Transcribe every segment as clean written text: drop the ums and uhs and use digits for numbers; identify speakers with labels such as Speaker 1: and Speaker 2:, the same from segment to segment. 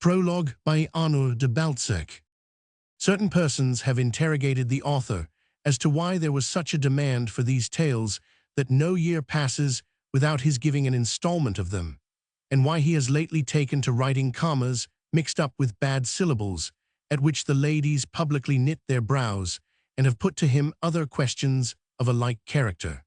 Speaker 1: Prologue by Honoré de Balzac. Certain persons have interrogated the author as to why there was such a demand for these tales that no year passes without his giving an installment of them, and why he has lately taken to writing commas mixed up with bad syllables, at which the ladies publicly knit their brows, and have put to him other questions of a like character.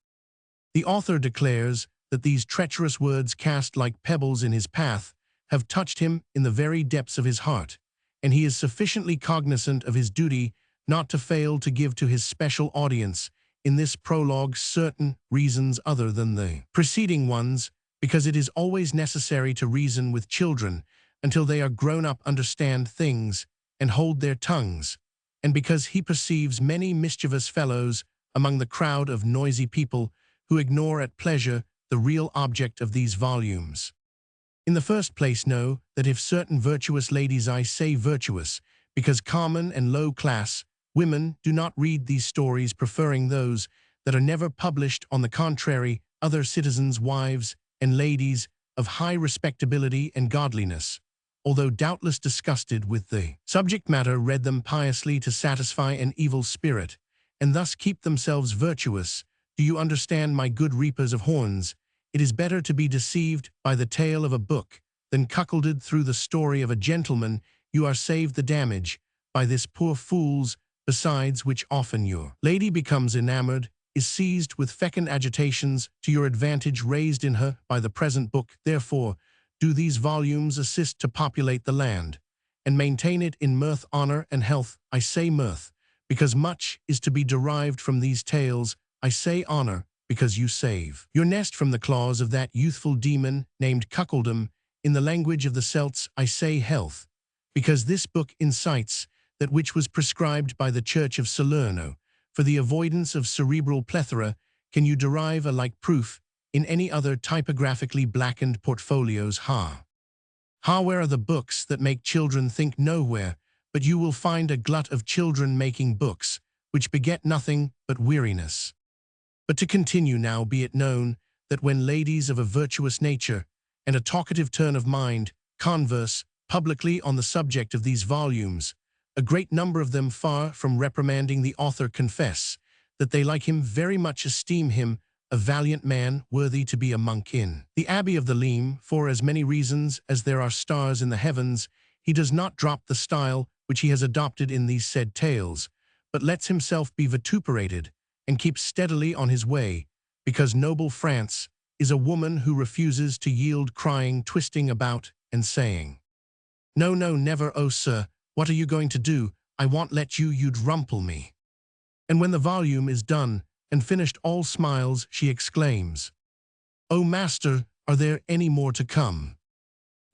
Speaker 1: The author declares that these treacherous words cast like pebbles in his path have touched him in the very depths of his heart, and he is sufficiently cognizant of his duty not to fail to give to his special audience in this prologue certain reasons other than the preceding ones, because it is always necessary to reason with children until they are grown up, understand things, and hold their tongues, and because he perceives many mischievous fellows among the crowd of noisy people who ignore at pleasure the real object of these volumes. In the first place, know that if certain virtuous ladies, I say virtuous, because common and low-class women do not read these stories, preferring those that are never published, on the contrary, other citizens' wives and ladies of high respectability and godliness, although doubtless disgusted with the subject matter, read them piously to satisfy an evil spirit, and thus keep themselves virtuous. Do you understand, my good reapers of horns? It is better to be deceived by the tale of a book than cuckolded through the story of a gentleman. You are saved the damage by this poor fool's, besides which often your lady becomes enamored, is seized with fecund agitations to your advantage raised in her by the present book. Therefore, do these volumes assist to populate the land, and maintain it in mirth, honor, and health. I say mirth, because much is to be derived from these tales. I say honor, because you save your nest from the claws of that youthful demon named cuckoldom. In the language of the Celts, I say health, because this book incites that which was prescribed by the Church of Salerno. For the avoidance of cerebral plethora, can you derive a like proof in any other typographically blackened portfolios? Ha! Ha! Where are the books that make children think? Nowhere, but you will find a glut of children making books, which beget nothing but weariness. But to continue now, be it known that when ladies of a virtuous nature and a talkative turn of mind converse publicly on the subject of these volumes, a great number of them, far from reprimanding the author, confess that they like him very much, esteem him a valiant man worthy to be a monk in the Abbey of the Leam. For as many reasons as there are stars in the heavens, he does not drop the style which he has adopted in these said tales, but lets himself be vituperated, and keeps steadily on his way, because noble France is a woman who refuses to yield, crying, twisting about, and saying, "No, no, never, oh sir, what are you going to do? I won't let you, you'd rumple me." And when the volume is done and finished, all smiles, she exclaims, "Oh master, are there any more to come?"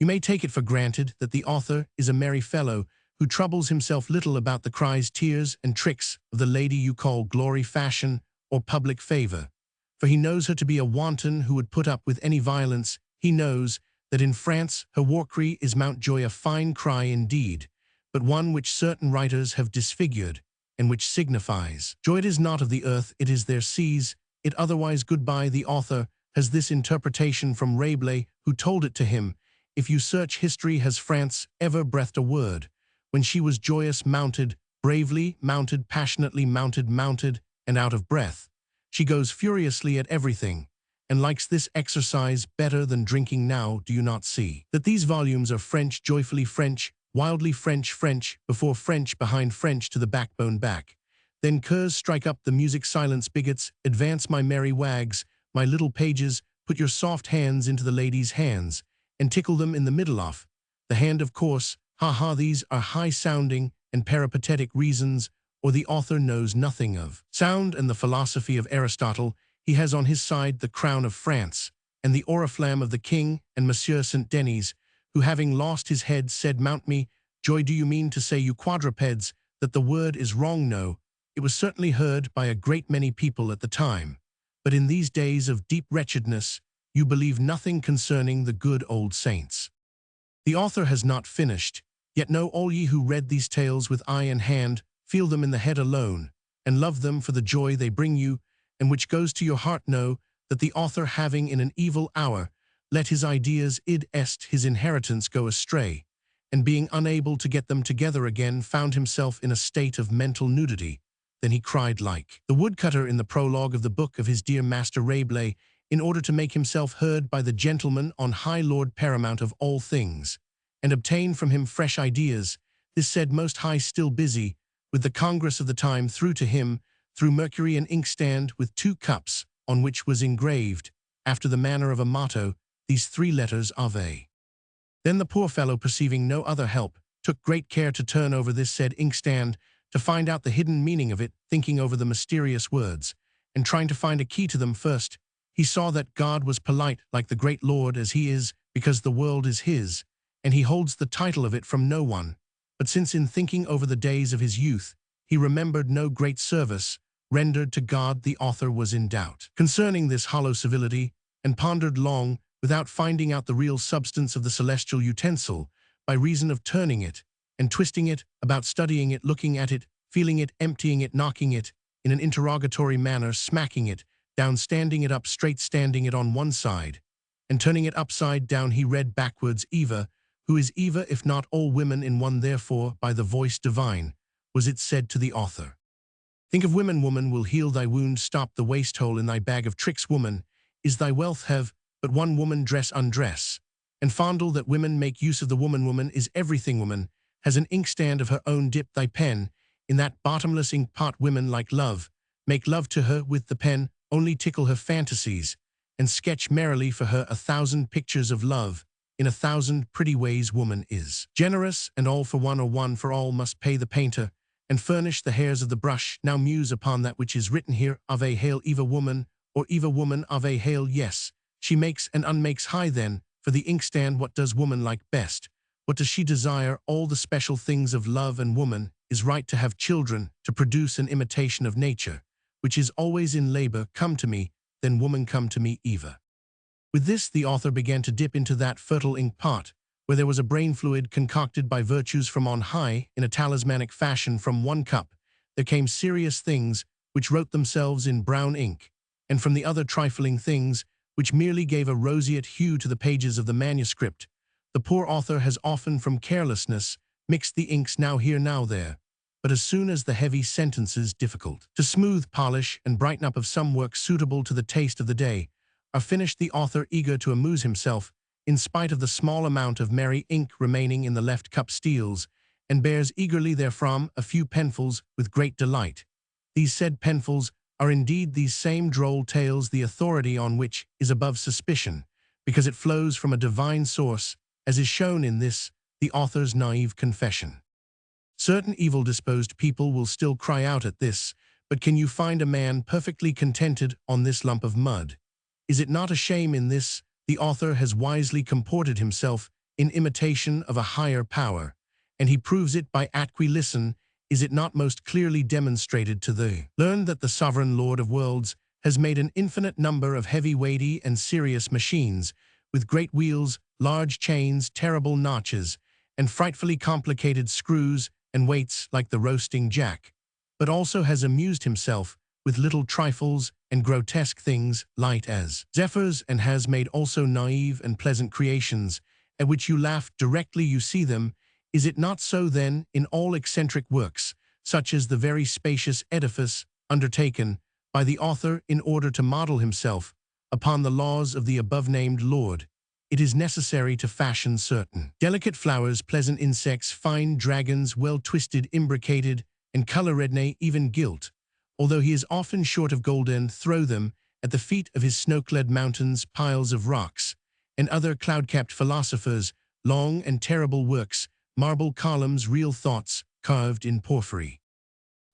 Speaker 1: You may take it for granted that the author is a merry fellow who troubles himself little about the cries, tears, and tricks of the lady you call glory, fashion, or public favor, for he knows her to be a wanton who would put up with any violence. He knows that in France her war cry is Mountjoy, a fine cry indeed, but one which certain writers have disfigured, and which signifies, "Joy it is not of the earth, it is their seas, it otherwise goodbye." The author has this interpretation from Rabelais, who told it to him. If you search history, has France ever breathed a word when she was joyous, mounted, bravely, mounted, passionately, mounted, and out of breath? She goes furiously at everything, and likes this exercise better than drinking. Now, do you not see that these volumes are French, joyfully French, wildly French, French before French, behind French, to the backbone back? Then curs, strike up the music, silence bigots, advance, my merry wags, my little pages, put your soft hands into the ladies' hands, and tickle them in the middle of the hand, of course. Ha ha! These are high-sounding and peripatetic reasons, or the author knows nothing of sound and the philosophy of Aristotle. He has on his side the crown of France, and the oriflamme of the king, and Monsieur St. Denis, who, having lost his head, said, "Mount me, joy." Do you mean to say, you quadrupeds, that the word is wrong? No, it was certainly heard by a great many people at the time, but in these days of deep wretchedness, you believe nothing concerning the good old saints. The author has not finished. Yet know all ye who read these tales with eye and hand, feel them in the head alone, and love them for the joy they bring you, and which goes to your heart. Know that the author, having in an evil hour let his ideas, id est, his inheritance, go astray, and being unable to get them together again, found himself in a state of mental nudity. Then he cried like the woodcutter in the prologue of the book of his dear master Rabelais, in order to make himself heard by the gentleman on high, Lord paramount of all things, and obtain from him fresh ideas. This said Most High, still busy with the congress of the time, threw to him, through Mercury, an inkstand with 2 cups, on which was engraved, after the manner of a motto, these 3 letters Ave. Then the poor fellow, perceiving no other help, took great care to turn over this said inkstand, to find out the hidden meaning of it, thinking over the mysterious words, and trying to find a key to them. First, he saw that God was polite like the great Lord as he is, because the world is his, and he holds the title of it from no one. But since in thinking over the days of his youth, he remembered no great service rendered to God, the author was in doubt concerning this hollow civility, and pondered long, without finding out the real substance of the celestial utensil, by reason of turning it, and twisting it, about studying it, looking at it, feeling it, emptying it, knocking it, in an interrogatory manner, smacking it down, standing it up straight, standing it on one side, and turning it upside down. He read backwards, Eva, who is Eva, if not all women in one, therefore, by the voice divine, was it said to the author. Think of women, woman will heal thy wound, stop the waste hole in thy bag of tricks, woman, is thy wealth, have but one woman, dress undress, and fondle that women make use of the woman, woman is everything, woman has an inkstand of her own, dip thy pen in that bottomless ink pot, women like love, make love to her with the pen, only tickle her fantasies, and sketch merrily for her 1,000 pictures of love, in 1,000 pretty ways. Woman is generous, and all for one, or one for all, must pay the painter, and furnish the hairs of the brush. Now muse upon that which is written here, Ave hail Eva woman, or Eva woman, Ave hail, yes, she makes and unmakes. High then, for the inkstand, what does woman like best? What does she desire? All the special things of love, and woman is right to have children, to produce an imitation of nature, which is always in labor. Come to me, then woman, come to me, Eva. With this the author began to dip into that fertile ink pot, where there was a brain fluid concocted by virtues from on high, in a talismanic fashion. From one cup there came serious things, which wrote themselves in brown ink, and from the other trifling things, which merely gave a roseate hue to the pages of the manuscript. The poor author has often, from carelessness, mixed the inks, now here, now there, but as soon as the heavy sentences, difficult to smooth, polish, and brighten up, of some work suitable to the taste of the day, are finished, the author, eager to amuse himself, in spite of the small amount of merry ink remaining in the left cup, steals, and bears eagerly therefrom a few penfuls with great delight. These said penfuls are indeed these same droll tales, the authority on which is above suspicion, because it flows from a divine source, as is shown in this, the author's naive confession. Certain evil-disposed people will still cry out at this, but can you find a man perfectly contented on this lump of mud? Is it not a shame? In this, the author has wisely comported himself in imitation of a higher power, and he proves it by acuity. Listen, is it not most clearly demonstrated to thee? Learn that the sovereign Lord of worlds has made an infinite number of heavy, weighty, and serious machines, with great wheels, large chains, terrible notches, and frightfully complicated screws and weights like the roasting jack, but also has amused himself with little trifles and grotesque things, light as zephyrs, and has made also naive and pleasant creations, at which you laugh directly you see them. Is it not so then in all eccentric works, such as the very spacious edifice undertaken by the author in order to model himself upon the laws of the above-named Lord? It is necessary to fashion certain delicate flowers, pleasant insects, fine dragons, well-twisted, imbricated, and color-red, nay, even gilt, although he is often short of gold, and throw them at the feet of his snow-clad mountains, piles of rocks, and other cloud-capped philosophers, long and terrible works, marble columns, real thoughts carved in porphyry.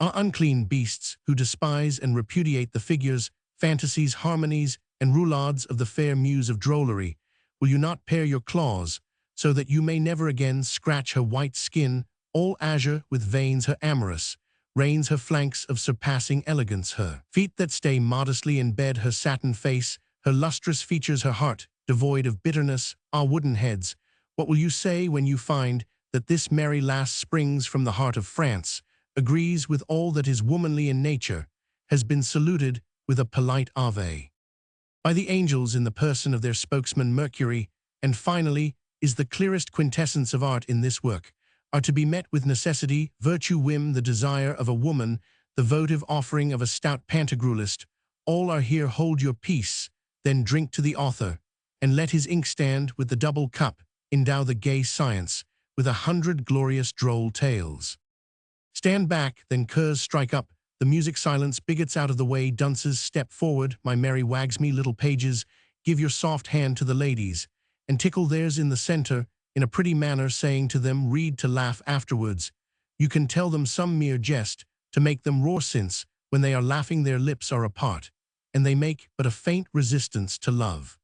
Speaker 1: Are unclean beasts who despise and repudiate the figures, fantasies, harmonies, and roulades of the fair muse of drollery. Will you not pare your claws, so that you may never again scratch her white skin, all azure with veins, her amorous reins, her flanks of surpassing elegance, her feet that stay modestly in bed, her satin face, her lustrous features, her heart devoid of bitterness? Ah, wooden heads, what will you say when you find that this merry lass springs from the heart of France, agrees with all that is womanly in nature, has been saluted with a polite Ave by the angels in the person of their spokesman Mercury, and finally is the clearest quintessence of art in this work, are to be met with necessity, virtue, whim, the desire of a woman, the votive offering of a stout pantagruelist. All are here. Hold your peace, then drink to the author, and let his inkstand with the double cup endow the gay science with 100 glorious droll tales. Stand back, then curs strike up, the music silence, bigots out of the way, dunces step forward, my merry wags me little pages, give your soft hand to the ladies, and tickle theirs in the center, in a pretty manner, saying to them, read to laugh afterwards. You can tell them some mere jest, to make them roar, since, when they are laughing their lips are apart, and they make but a faint resistance to love.